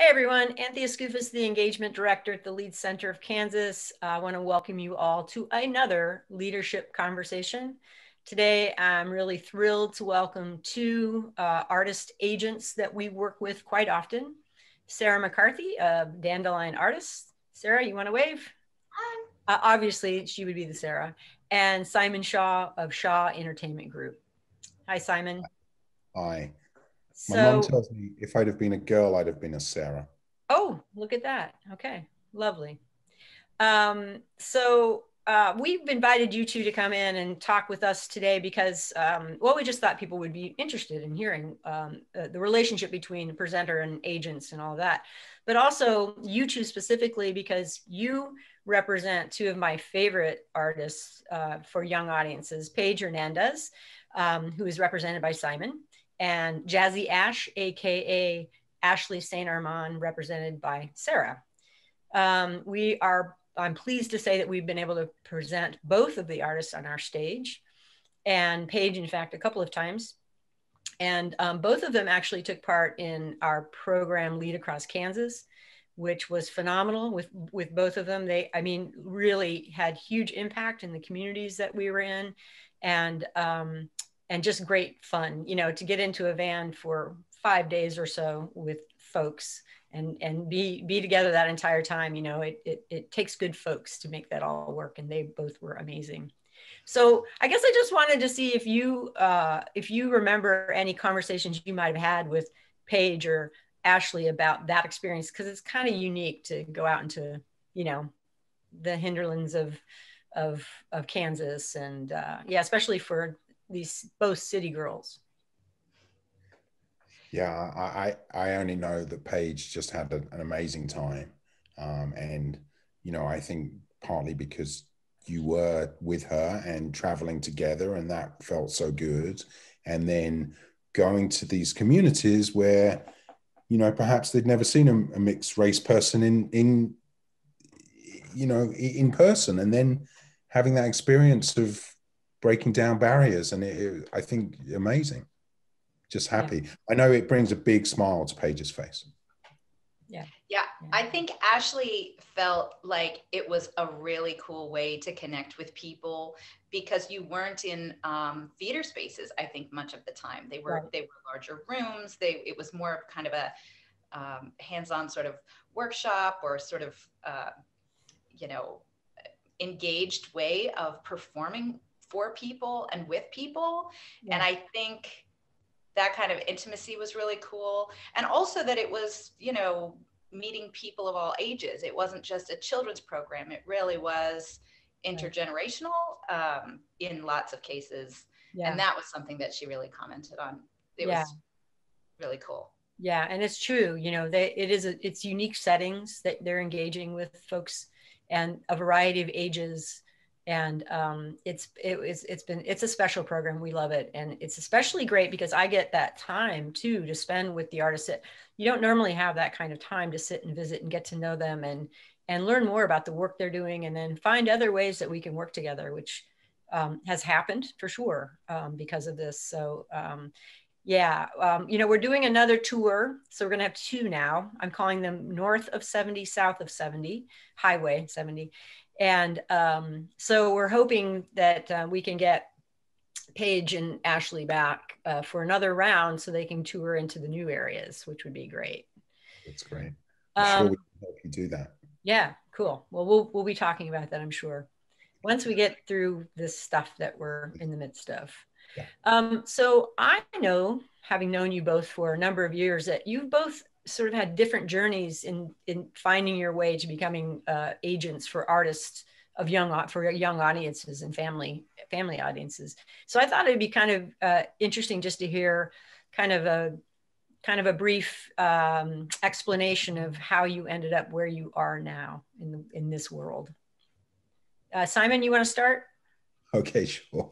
Hey everyone, Anthea Scouffas, the Engagement Director at the Lead Center of Kansas. I want to welcome you all to another leadership conversation. Today, I'm really thrilled to welcome two artist agents that we work with quite often. Sarah McCarthy of Dandelion Artists. Sarah, you want to wave? Hi. Obviously, she would be the Sarah. And Simon Shaw of Shaw Entertainment Group. Hi, Simon. Hi. My mum So, tells me if I'd have been a girl, I'd have been a Sarah. oh, look at that. Okay, lovely. So we've invited you two to come in and talk with us today because, well, we just thought people would be interested in hearing the relationship between the presenter and agents and all that. But also you two specifically because you represent two of my favorite artists for young audiences, Paige Hernandez, who is represented by Simon, and Jazzy Ash, AKA Ashley St. Armand, represented by Sarah. I'm pleased to say that we've been able to present both of the artists on our stage, and Paige, in fact, a couple of times. And both of them actually took part in our program Lead Across Kansas, which was phenomenal with both of them. I mean, really had huge impact in the communities that we were in, and just great fun, to get into a van for 5 days or so with folks and be together that entire time. It takes good folks to make that all work, and they both were amazing. So I guess I just wanted to see if you remember any conversations you might have had with Paige or Ashley about that experience, because it's kind of unique to go out into the hinterlands of Kansas, and yeah, especially for these both city girls. Yeah, I only know that Paige just had an amazing time. And, I think partly because you were with her and traveling together, and that felt so good. And then going to these communities where, perhaps they'd never seen a mixed race person in person, and then having that experience of breaking down barriers. And I think amazing. Just happy. Yeah. I know it brings a big smile to Paige's face. Yeah. Yeah, I think Ashley felt like it was a really cool way to connect with people because you weren't in theater spaces. I think much of the time they were larger rooms. It was more of kind of a hands-on sort of workshop or sort of you know engaged way of performing for people and with people. Yeah. And I think that kind of intimacy was really cool. And also that it was, meeting people of all ages. It wasn't just a children's program. It really was intergenerational in lots of cases. Yeah. And that was something that she really commented on. It was really cool. Yeah, and it's true. It's unique settings that they're engaging with folks and a variety of ages, and it's a special program. We love it, and it's especially great because I get that time too to spend with the artists that you don't normally have that kind of time to sit and visit and get to know them and learn more about the work they're doing, and then find other ways that we can work together, which has happened for sure because of this. So. Yeah, we're doing another tour. So we're going to have two now. I'm calling them North of 70, South of 70, Highway 70. And so we're hoping that we can get Paige and Ashley back for another round so they can tour into the new areas, which would be great. That's great. I'm sure we can help you do that. Yeah, cool. Well, we'll be talking about that, I'm sure, once we get through this stuff that we're in the midst of. Yeah. So I know, having known you both for a number of years, that you've both sort of had different journeys in finding your way to becoming agents for artists for young audiences and family audiences. So I thought it'd be kind of interesting just to hear kind of a brief explanation of how you ended up where you are now in this world. Simon, you want to start? Okay, sure.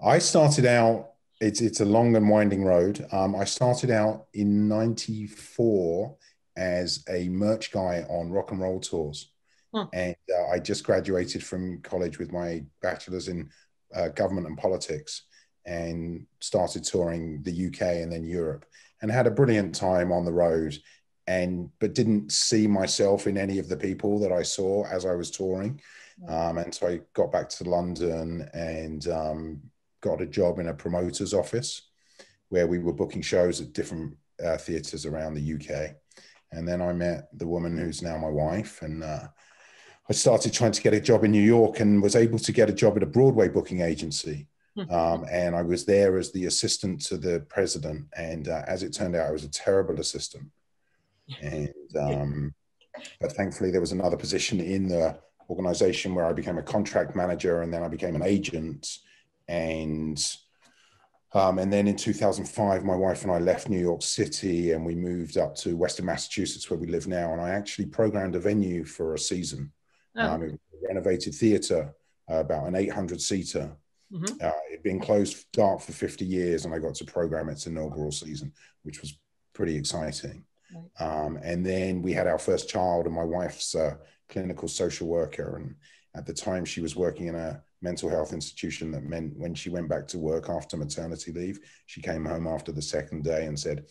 I started out, it's a long and winding road. I started out in 94 as a merch guy on rock and roll tours. And I just graduated from college with my bachelor's in government and politics and started touring the UK and then Europe. and had a brilliant time on the road, but didn't see myself in any of the people that I saw as I was touring. And so I got back to London and got a job in a promoter's office where we were booking shows at different theatres around the UK. And then I met the woman who's now my wife, and I started trying to get a job in New York and was able to get a job at a Broadway booking agency. And I was there as the assistant to the president. And as it turned out, I was a terrible assistant. And but thankfully, there was another position in the organization where I became a contract manager, and then I became an agent. And then in 2005, my wife and I left New York City and we moved up to Western Massachusetts, where we live now. And I actually programmed a venue for a season. It was a renovated theater, about an 800-seater. It'd been closed dark for 50 years, and I got to program its inaugural season, which was pretty exciting. And then we had our first child, and my wife's a clinical social worker. And at the time, she was working in a mental health institution. That meant when she went back to work after maternity leave, she came home after the second day and said,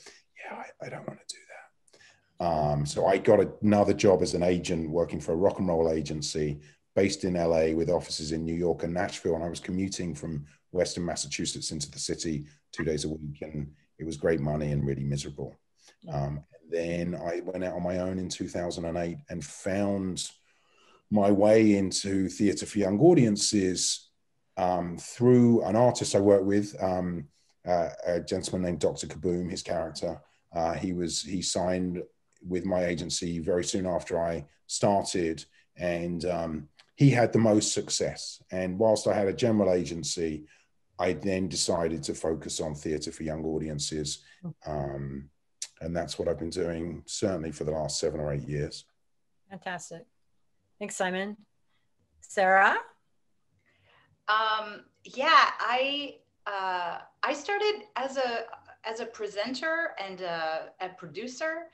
yeah, I don't want to do that. So I got another job as an agent working for a rock and roll agency based in LA with offices in New York and Nashville. And I was commuting from Western Massachusetts into the city 2 days a week. And it was great money and really miserable. And then I went out on my own in 2008 and found my way into theatre for young audiences through an artist I worked with, a gentleman named Dr. Kaboom, his character. He signed with my agency very soon after I started, and he had the most success. And whilst I had a general agency, I then decided to focus on theatre for young audiences. And that's what I've been doing certainly for the last 7 or 8 years. Fantastic. Thanks, Simon. Sarah? Yeah, I started as a presenter and a producer.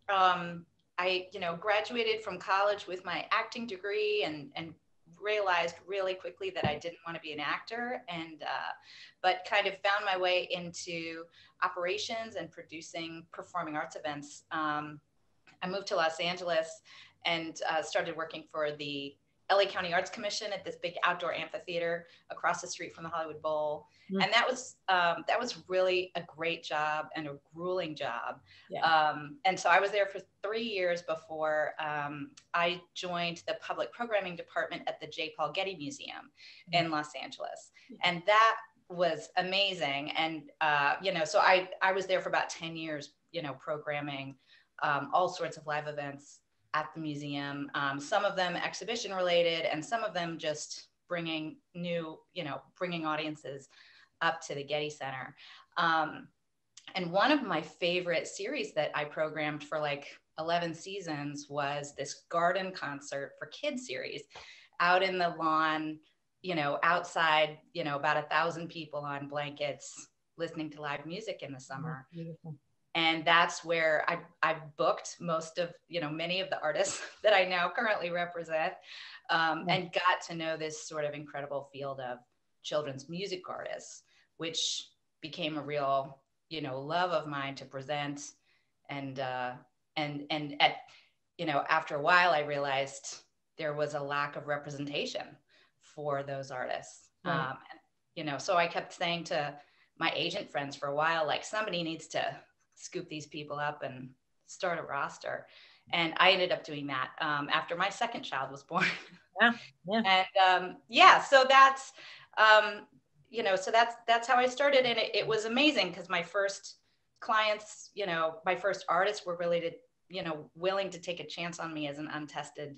I graduated from college with my acting degree and realized really quickly that I didn't want to be an actor, but kind of found my way into operations and producing performing arts events. I moved to Los Angeles and started working for the LA County Arts Commission at this big outdoor amphitheater across the street from the Hollywood Bowl. And that was really a great job and a grueling job. And so I was there for 3 years before I joined the public programming department at the J. Paul Getty Museum in Los Angeles. And that was amazing. And, so I was there for about 10 years, programming all sorts of live events at the museum, some of them exhibition related and some of them just bringing audiences up to the Getty Center. And one of my favorite series that I programmed for like 11 seasons was this garden concert for kids series out in the lawn, outside, about 1,000 people on blankets listening to live music in the summer. Beautiful. And that's where I booked most of, many of the artists that I now currently represent, and got to know this sort of incredible field of children's music artists, which became a real, love of mine to present. And after a while, I realized there was a lack of representation for those artists. Right. So I kept saying to my agent friends for a while, like, somebody needs to scoop these people up and start a roster. And I ended up doing that after my second child was born. And so that's, that's how I started. And it was amazing because my first clients, my first artists were really willing to take a chance on me as an untested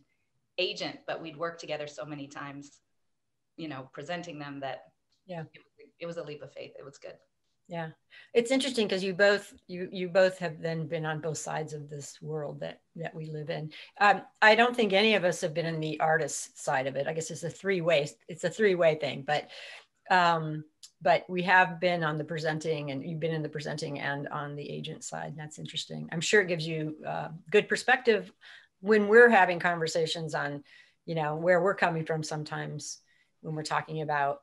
agent, but we'd worked together so many times, presenting them that it was a leap of faith. It was good. Yeah, it's interesting because you both have then been on both sides of this world that we live in. I don't think any of us have been in the artist side of it. I guess it's a three-way thing, but we have been on the presenting, and you've been in the presenting and on the agent side. That's interesting. I'm sure it gives you good perspective when we're having conversations on, where we're coming from sometimes when we're talking about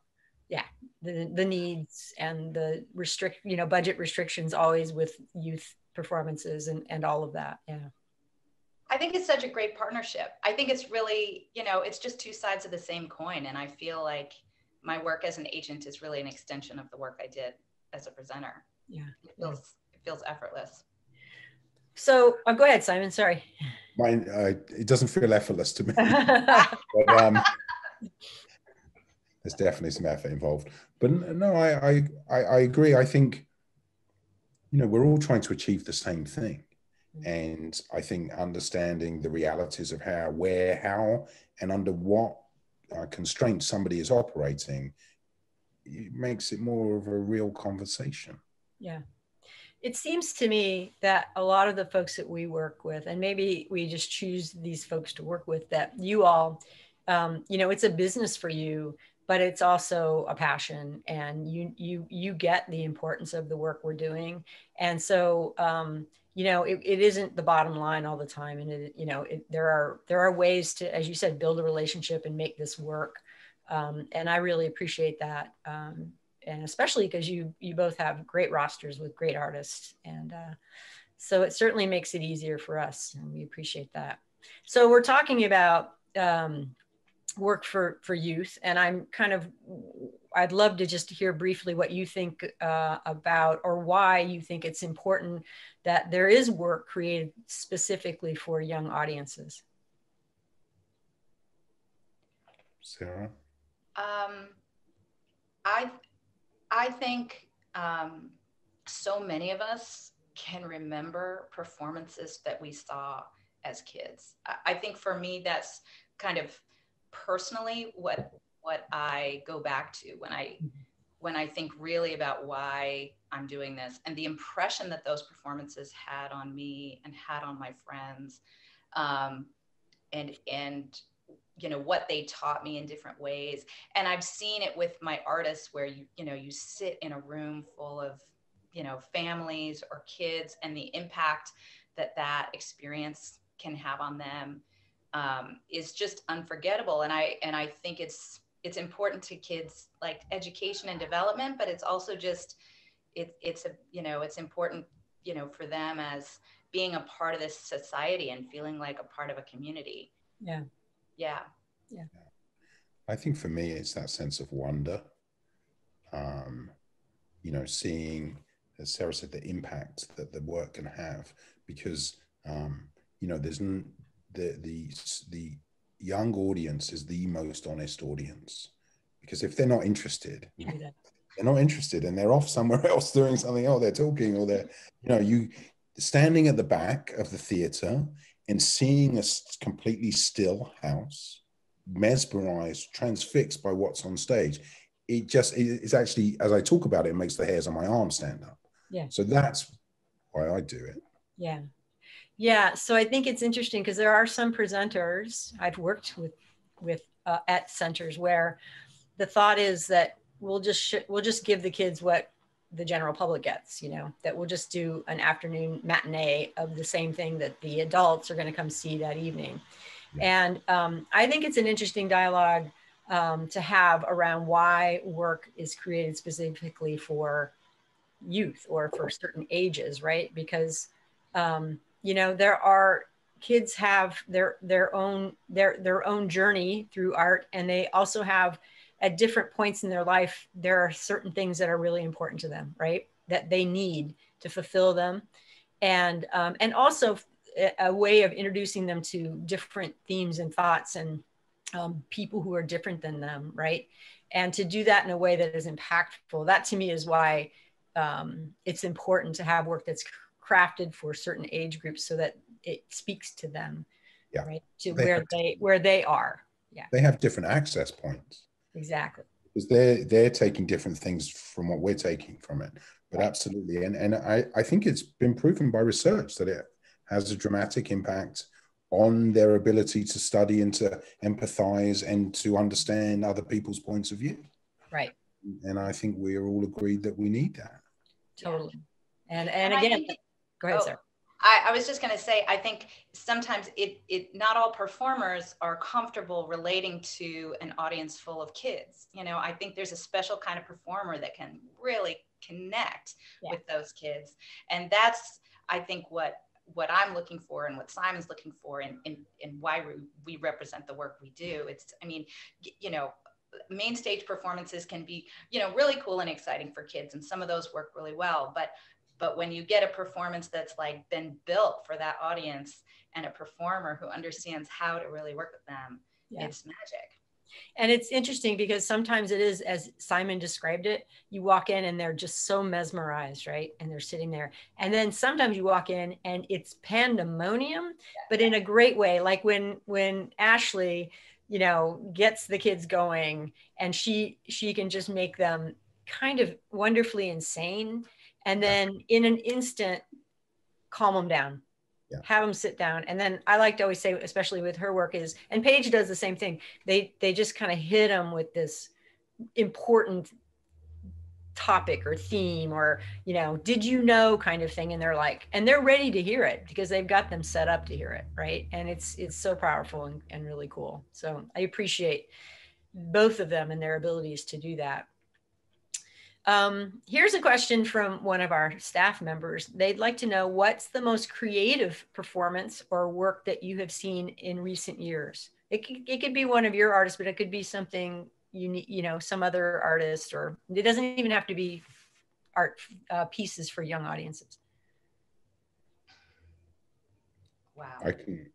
yeah, the needs and the budget restrictions always with youth performances and all of that. Yeah. I think it's such a great partnership. I think it's really, it's just two sides of the same coin. And I feel like my work as an agent is really an extension of the work I did as a presenter. Yeah. It feels effortless. So go ahead, Simon, sorry. Mine, it doesn't feel effortless to me. But, there's definitely some effort involved. But no, I agree. I think, we're all trying to achieve the same thing. And I think understanding the realities of how, where, how, and under what constraints somebody is operating, it makes it more of a real conversation. Yeah. It seems to me that a lot of the folks that we work with, and maybe we just choose these folks to work with, that you all, it's a business for you, but it's also a passion, and you get the importance of the work we're doing. And so, it isn't the bottom line all the time. And there are ways to, as you said, build a relationship and make this work. And I really appreciate that. And especially because you both have great rosters with great artists. And so it certainly makes it easier for us, and we appreciate that. So we're talking about work for youth, and I'd love to just hear briefly what you think about, or why you think it's important that there is work created specifically for young audiences. Sarah? I think so many of us can remember performances that we saw as kids. I think for me, that's kind of personally what I go back to when I think really about why I'm doing this, and the impression that those performances had on me and had on my friends, and what they taught me in different ways. And I've seen it with my artists where you sit in a room full of families or kids, and the impact that experience can have on them is just unforgettable. And I think it's important to kids, like education and development, but it's also just it's important for them as being a part of this society and feeling like a part of a community. Yeah. I think for me, it's that sense of wonder. Seeing, as Sarah said, the impact that the work can have, because there's the young audience is the most honest audience, because if they're not interested, and they're off somewhere else doing something else, they're talking, or they're you standing at the back of the theater and seeing a completely still house, mesmerized, transfixed by what's on stage. It's actually, as I talk about it, it makes the hairs on my arm stand up. Yeah. So that's why I do it. Yeah. Yeah. So I think it's interesting because there are some presenters I've worked with at centers where the thought is that we'll just give the kids what the general public gets, that we'll just do an afternoon matinee of the same thing that the adults are going to come see that evening. Yeah. And I think it's an interesting dialogue to have around why work is created specifically for youth or for certain ages, right? Because there are kids have their own journey through art, and they also have, at different points in their life, there are certain things that are really important to them, right? That they need to fulfill them, and also a way of introducing them to different themes and thoughts and people who are different than them, right? And to do that in a way that is impactful. That to me is why it's important to have work that's crafted for certain age groups, so that it speaks to them, right? To where they are. Yeah. They have different access points. Exactly. Because they're taking different things from what we're taking from it. But absolutely. And I think it's been proven by research that it has a dramatic impact on their ability to study and to empathize and to understand other people's points of view. Right. And I think we are all agreed that we need that. Totally. And again, go ahead, Sarah. I was just going to say, I think sometimes not all performers are comfortable relating to an audience full of kids. You know, I think there's a special kind of performer that can really connect with those kids. And that's, I think, what I'm looking for and what Simon's looking for and why we represent the work we do. It's, I mean, you know, main stage performances can be, you know, really cool and exciting for kids. And some of those work really well, but when you get a performance that's like been built for that audience and a performer who understands how to really work with them, it's magic. And it's interesting because sometimes it is, as Simon described it, you walk in and they're just so mesmerized, right? And they're sitting there. And then sometimes you walk in and it's pandemonium, but in a great way. Like when Ashley, you know, gets the kids going and she can just make them kind of wonderfully insane. And then in an instant, calm them down, have them sit down. And then I like to always say, especially with her work is, and Paige does the same thing. They just kind of hit them with this important topic or theme or, you know, did you know kind of thing. And they're like, and they're ready to hear it because they've got them set up to hear it. Right. And it's so powerful and really cool. So I appreciate both of them and their abilities to do that. Here's a question from one of our staff members. They'd like to know, what's the most creative performance or work that you have seen in recent years? It could be one of your artists, but it could be something unique, you know, some other artist, or it doesn't even have to be art pieces for young audiences. Wow. I can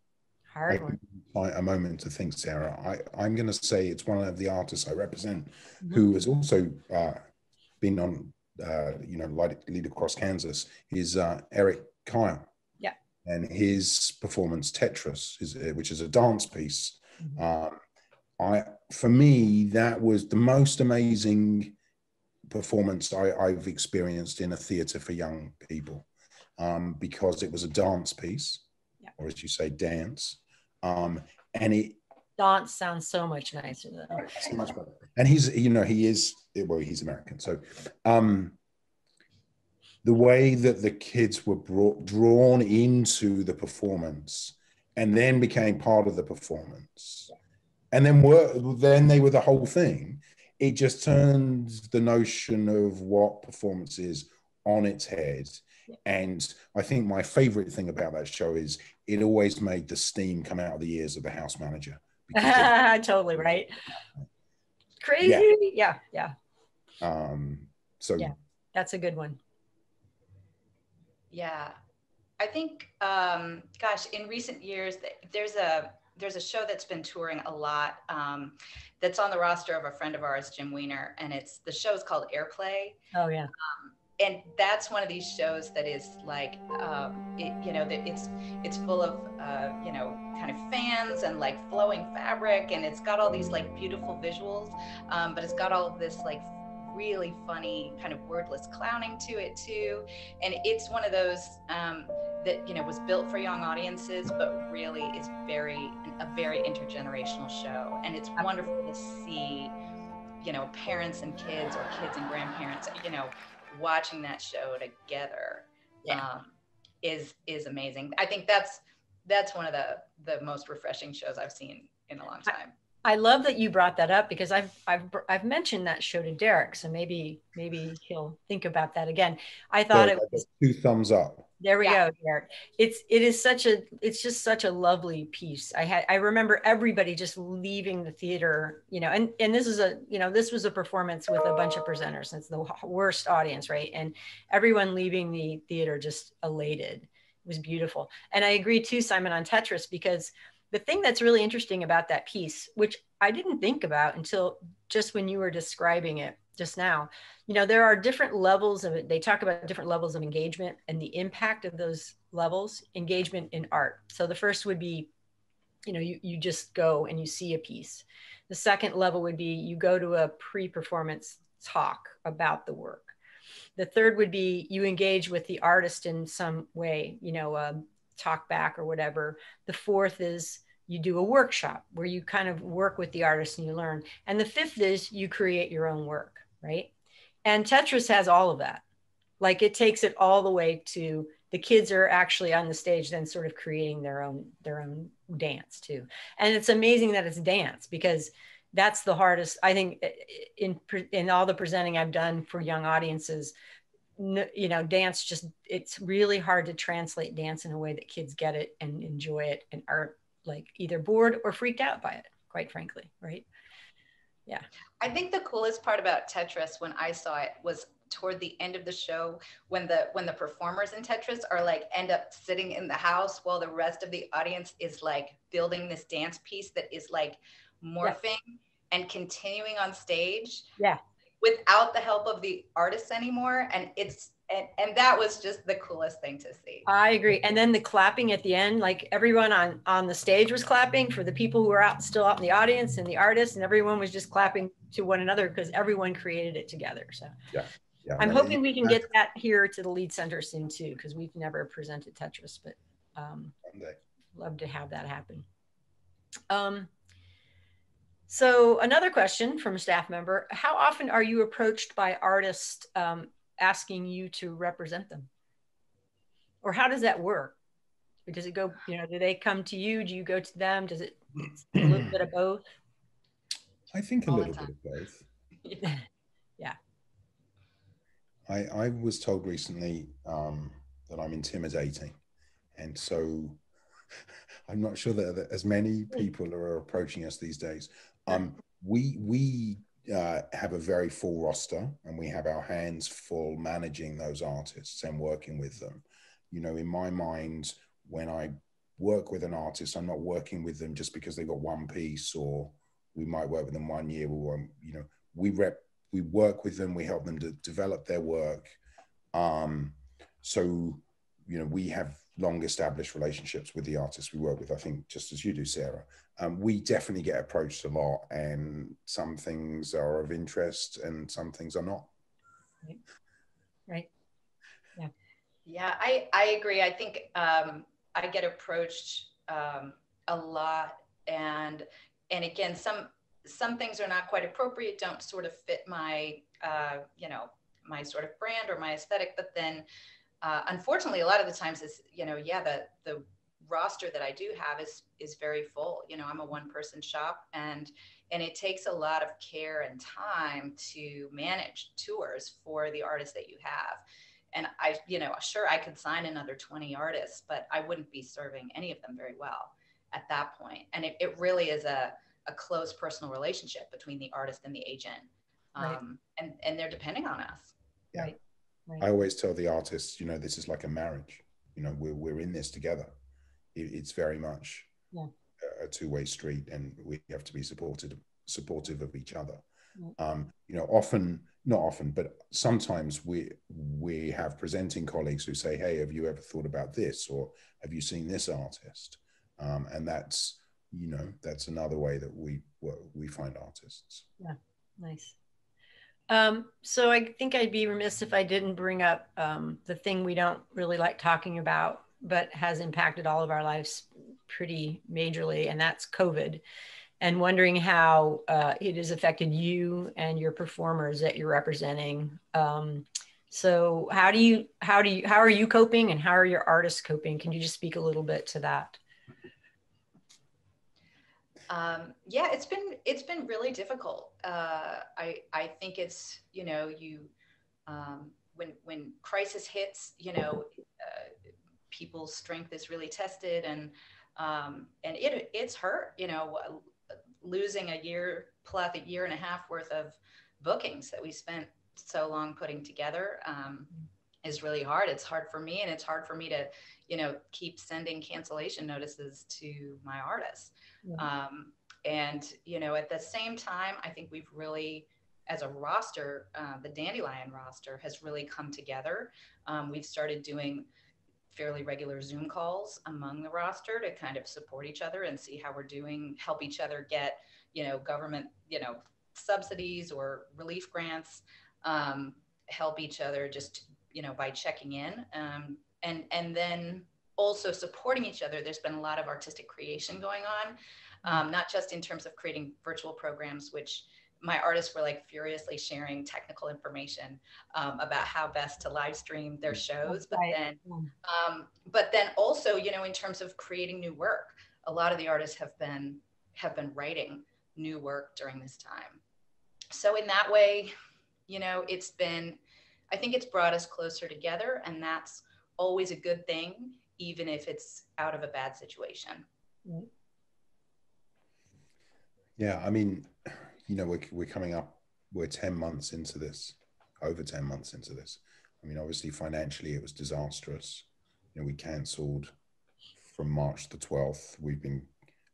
find a moment to think, Sarah. I'm going to say it's one of the artists I represent who has also been on, you know, Lead Across Kansas, is Eric Kyle. Yeah. And his performance, Tetris, which is a dance piece. For me, that was the most amazing performance I've experienced in a theater for young people, because it was a dance piece, or as you say, dance. And it, dance sounds so much nicer though. So much better. And he's, you know, he's American. So the way that the kids were drawn into the performance and then became part of the performance and then they were the whole thing, it just turns the notion of what performance is on its head. And I think my favorite thing about that show is it always made the steam come out of the ears of the house manager. Totally right. Crazy. Yeah. So yeah, that's a good one. Yeah, I think gosh, in recent years there's a show that's been touring a lot, that's on the roster of a friend of ours, Jim Weiner, and the show is called Airplay. Oh yeah. And that's one of these shows that is like, you know, that it's full of, you know, kind of fans and like flowing fabric, and it's got all these like beautiful visuals, but it's got all of this like really funny kind of wordless clowning to it too. And it's one of those that, you know, was built for young audiences, but really is a very intergenerational show. And it's wonderful to see, you know, parents and kids or kids and grandparents, you know, watching that show together is amazing. I think that's one of the most refreshing shows I've seen in a long time. I love that you brought that up because I've mentioned that show to Derek, so maybe he'll think about that again. I thought it was 2 thumbs up. There we go, Derek. It's just such a lovely piece. I remember everybody just leaving the theater, you know, and this was a performance with a bunch of presenters. It's the worst audience, right? And everyone leaving the theater just elated. It was beautiful. And I agree too, Simon, on Tetris, because the thing that's really interesting about that piece, which I didn't think about until just when you were describing it just now, you know, there are different levels of it. They talk about different levels of engagement and the impact of those levels, engagement in art. So the first would be, you know, you just go and you see a piece. The second level would be you go to a pre-performance talk about the work. The third would be you engage with the artist in some way, you know, talk back or whatever. The fourth is you do a workshop where you kind of work with the artist and you learn. And the fifth is you create your own work, right? And Tetris has all of that. Like it takes it all the way to the kids are actually on the stage then sort of creating their own dance too. And it's amazing that it's dance, because that's the hardest, I think, in all the presenting I've done for young audiences. You know, dance, just, it's really hard to translate dance in a way that kids get it and enjoy it and are like either bored or freaked out by it, quite frankly, right? Yeah. I think the coolest part about Tetris when I saw it was toward the end of the show, when the performers in Tetris are like end up sitting in the house while the rest of the audience is like building this dance piece that is like morphing and continuing on stage. Yeah. Without the help of the artists anymore. And and that was just the coolest thing to see. I agree. And then the clapping at the end, like everyone on the stage was clapping for the people who were still out in the audience, and the artists, and everyone was just clapping to one another because everyone created it together. So yeah. I'm hoping we can get that here to the Lied Center soon too, because we've never presented Tetris, but love to have that happen. So another question from a staff member: how often are you approached by artists asking you to represent them? Or how does that work? Does it go, you know, do they come to you? Do you go to them? Does it a little bit of both? I think a little bit of both. Yeah. I was told recently that I'm intimidating. And so I'm not sure that as many people are approaching us these days. We have a very full roster, and we have our hands full managing those artists and working with them. You know, in my mind, when I work with an artist, I'm not working with them just because they got one piece, or we might work with them 1 year. You know, we work with them, we help them to develop their work. So, you know, we have long established relationships with the artists we work with, I think, just as you do, Sarah. We definitely get approached a lot, and some things are of interest and some things are not. Right. Yeah. Yeah, I agree. I think I get approached a lot, and again, some things are not quite appropriate, don't sort of fit my you know, my sort of brand or my aesthetic. But then unfortunately, a lot of the times is, you know, yeah, the roster that I do have is very full. You know, I'm a one-person shop, and it takes a lot of care and time to manage tours for the artists that you have. And I, you know, sure, I could sign another 20 artists, but I wouldn't be serving any of them very well at that point. And it really is a close personal relationship between the artist and the agent. Right. And they're depending on us. Yeah. Right. Right. I always tell the artists, you know, this is like a marriage. You know, we're in this together. It's very much a two-way street, and we have to be supportive of each other. You know, not often, but sometimes we have presenting colleagues who say, hey, have you ever thought about this, or have you seen this artist? And that's, you know, that's another way that we find artists. Yeah, nice. So I think I'd be remiss if I didn't bring up the thing we don't really like talking about, but has impacted all of our lives pretty majorly, and that's COVID. And wondering how it has affected you and your performers that you're representing. So how are you coping, and how are your artists coping? Can you just speak a little bit to that? Yeah, it's been really difficult. I think it's, you know, when crisis hits, you know, people's strength is really tested, and it's hurt, you know, losing a year and a half worth of bookings that we spent so long putting together is really hard. It's hard for me, and it's hard for me to, you know, keep sending cancellation notices to my artists. Yeah. And, you know, at the same time, I think we've really, as a roster, the Dandelion roster has really come together. We've started doing fairly regular Zoom calls among the roster to kind of support each other and see how we're doing, help each other get, you know, government, you know, subsidies or relief grants, help each other just, you know, by checking in, and then also supporting each other. There's been a lot of artistic creation going on, not just in terms of creating virtual programs, which my artists were like furiously sharing technical information about how best to live stream their shows. But then also, you know, in terms of creating new work, a lot of the artists have been writing new work during this time. So in that way, you know, I think it's brought us closer together, and that's always a good thing, even if it's out of a bad situation. Yeah, I mean, you know, we're coming up, we're 10 months into this, over 10 months into this. I mean, obviously financially it was disastrous. You know, we cancelled from March the 12th.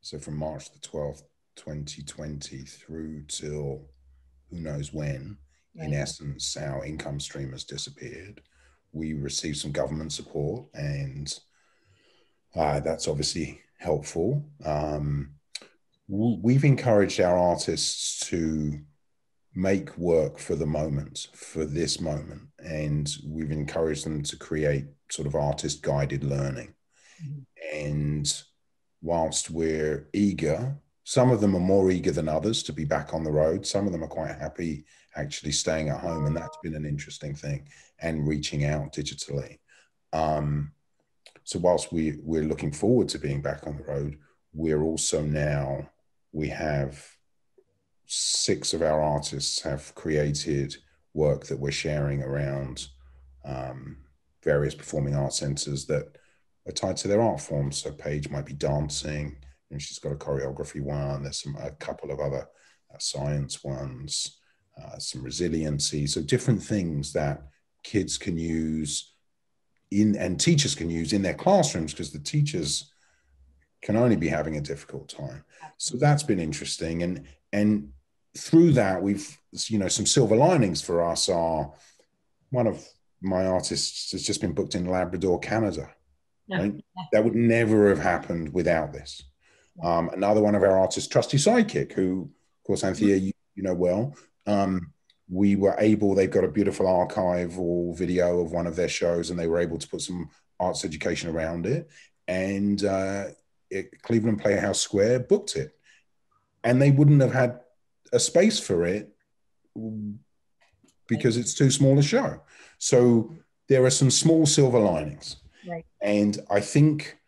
So from March the 12th, 2020 through till who knows when, in essence, our income stream has disappeared. We received some government support, and that's obviously helpful. We've encouraged our artists to make work for the moment, for this moment, and we've encouraged them to create sort of artist guided learning. And whilst we're eager, some of them are more eager than others to be back on the road. Some of them are quite happy actually staying at home, and that's been an interesting thing, and reaching out digitally. So whilst we're looking forward to being back on the road, we're also now, we have 6 of our artists have created work that we're sharing around various performing arts centers that are tied to their art forms. So Paige might be dancing, and she's got a choreography one. There's a couple of other science ones, some resiliency. So different things that kids can use and teachers can use in their classrooms, because the teachers can only be having a difficult time. So that's been interesting. And through that, we've, you know, some silver linings for us are, one of my artists has just been booked in Labrador, Canada. Right? That would never have happened without this. Another one of our artists, Trusty Sidekick, who, of course, Anthea, you know well, we were able, they've got a beautiful archival video of one of their shows, and they were able to put some arts education around it. And Cleveland Playhouse Square booked it. And they wouldn't have had a space for it because it's too small a show. So there are some small silver linings. Right. And I think,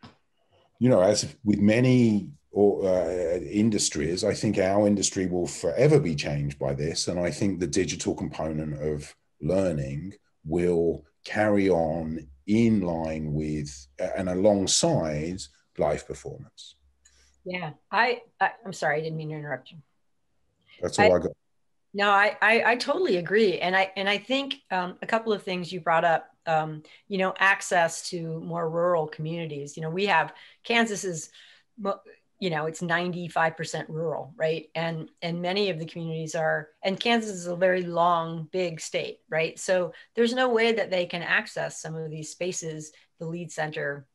you know, as with many industries, I think our industry will forever be changed by this. And I think the digital component of learning will carry on in line with and alongside live performance. Yeah, I'm sorry, I didn't mean to interrupt you. That's all I got. No, I totally agree. And I think a couple of things you brought up, you know, access to more rural communities. You know, we have, Kansas is, you know, it's 95% rural, right? And many of the communities are, and Kansas is a very long, big state, right? So there's no way that they can access some of these spaces, the LIED Center,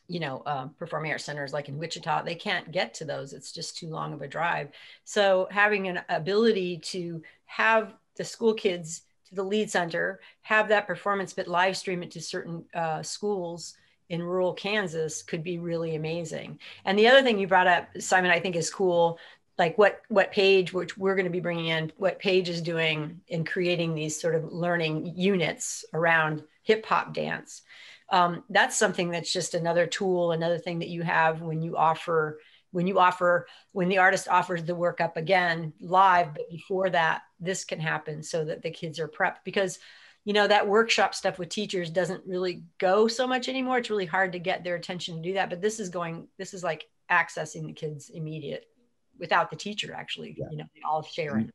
you know, performing arts centers like in Wichita, they can't get to those. It's just too long of a drive. So having an ability to have the school kids to the LIED Center, have that performance, but live stream it to certain schools in rural Kansas could be really amazing. And the other thing you brought up, Simon, I think is cool, like what Paige, which we're going to be bringing in, what Paige is doing in creating these sort of learning units around hip hop dance. That's something that's just another tool, another thing that you have when the artist offers the work up again live, but before that, this can happen so that the kids are prepped, because, you know, that workshop stuff with teachers doesn't really go so much anymore. It's really hard to get their attention to do that, but this is like accessing the kids immediate without the teacher actually, you know, all sharing.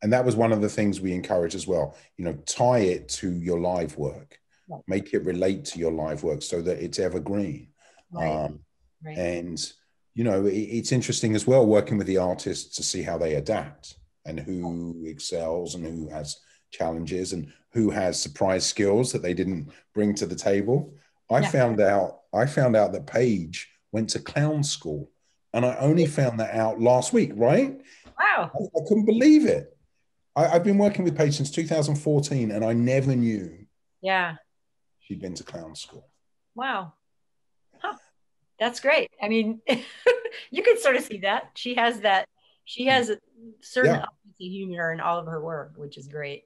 And that was one of the things we encourage as well, you know, tie it to your live work. Right. Make it relate to your live work so that it's evergreen. Right. And, you know, it's interesting as well working with the artists to see how they adapt and who excels and who has challenges and who has surprise skills that they didn't bring to the table. I found out that Paige went to clown school, and I only found that out last week, right? Wow. I couldn't believe it. I've been working with Paige since 2014, and I never knew. Yeah. She'd been to clown school. Wow. Huh. That's great. I mean, you can sort of see that. She has that She has a certain Yeah. sense of humor in all of her work, which is great.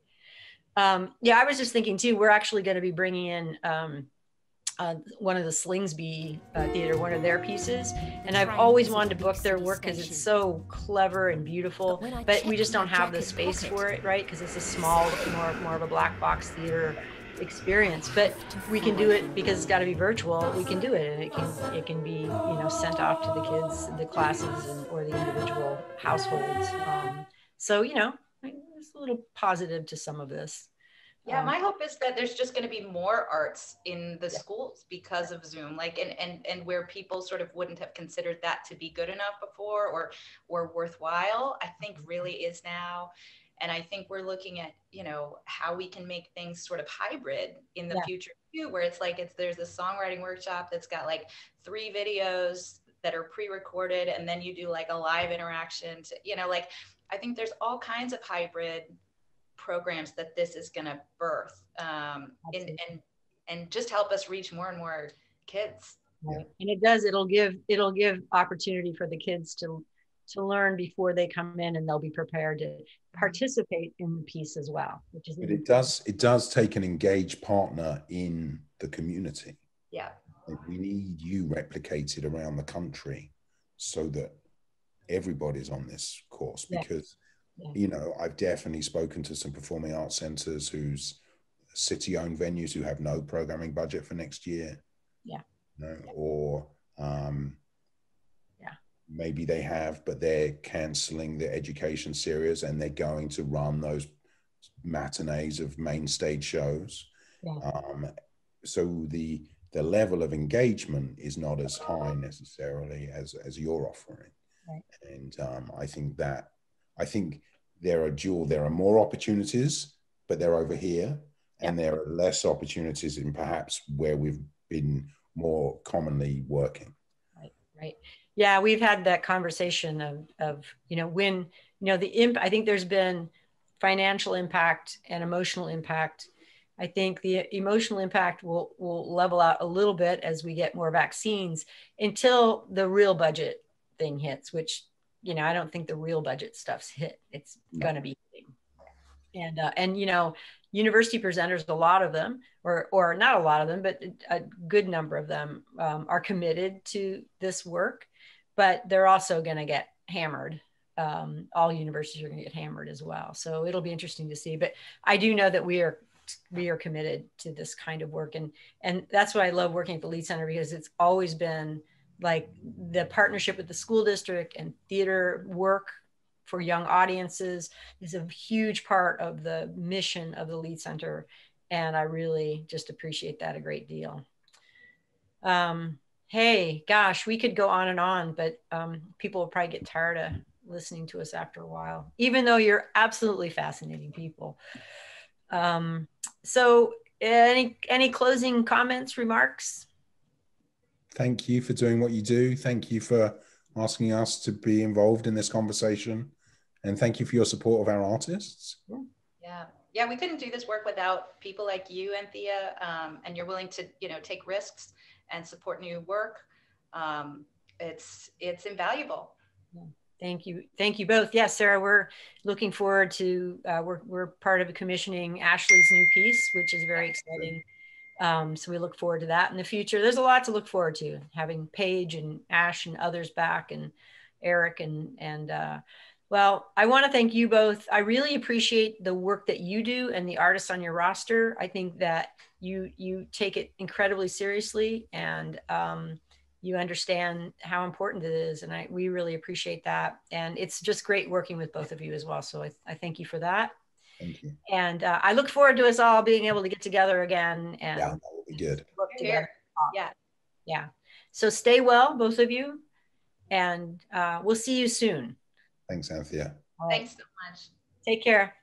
Yeah, I was just thinking too, we're actually going to be bringing in one of the Slingsby Theater, one of their pieces. And I've always wanted to book their work because it's so clever and beautiful, but we just don't have the space for it, right? Because it's a small, more of a black box theater experience. But we can do it because it's got to be virtual. We can do it, and it can be, you know, sent off to the kids, the classes, or the individual households. So, you know, there's a little positive to some of this. Yeah, my hope is that there's just going to be more arts in the schools because of Zoom, like, and where people sort of wouldn't have considered that to be good enough before or worthwhile, I think really is now. And I think we're looking at, you know, how we can make things sort of hybrid in the future too, where it's like, there's a songwriting workshop that's got like 3 videos that are pre-recorded, and then you do like a live interaction to, you know, like, I think there's all kinds of hybrid programs that this is going to birth, and just help us reach more and more kids. Right. And it'll give opportunity for the kids to learn before they come in, and they'll be prepared to participate in the piece as well, which is. But it does take an engaged partner in the community. Yeah. We need you replicated around the country so that everybody's on this course, because you know, I've definitely spoken to some performing arts centers whose city-owned venues who have no programming budget for next year. Yeah. You know, or maybe they have, but they're canceling the education series and they're going to run those matinees of main stage shows. Yeah. So the level of engagement is not as high necessarily as you're offering. Right. And I think there are more opportunities, but they're over here, and there are less opportunities in perhaps where we've been more commonly working. Right. Yeah, we've had that conversation of you know, when, you know, I think there's been financial impact and emotional impact. I think the emotional impact will level out a little bit as we get more vaccines, until the real budget thing hits, which, you know, I don't think the real budget stuff's hit. It's going to be hitting. And you know, university presenters, a lot of them, or not a lot of them, but a good number of them are committed to this work, but they're also going to get hammered. All universities are going to get hammered as well. So it'll be interesting to see. But I do know that we are committed to this kind of work, and that's why I love working at the Lied Center, because it's always been like the partnership with the school district and theater work for young audiences is a huge part of the mission of the Lied Center. And I really just appreciate that a great deal. Hey, gosh, we could go on and on, but people will probably get tired of listening to us after a while, even though you're absolutely fascinating people. So any closing comments, remarks? Thank you for doing what you do. Thank you for asking us to be involved in this conversation. And thank you for your support of our artists. Yeah, we couldn't do this work without people like you, Anthea, and you're willing to, you know, take risks and support new work. It's invaluable. Thank you both. Yes, Sarah, we're looking forward to, we're part of commissioning Ashley's new piece, which is very exciting. So we look forward to that in the future. There's a lot to look forward to, having Paige and Ash and others back, and Eric and well, I want to thank you both. I really appreciate the work that you do and the artists on your roster. I think that you take it incredibly seriously, and you understand how important it is. And we really appreciate that. And it's just great working with both of you as well. So I thank you for that. Thank you. And I look forward to us all being able to get together again. And yeah, that will be good. Work together. Yeah. So stay well, both of you. And we'll see you soon. Thanks, Anthea. Thanks so much. Take care.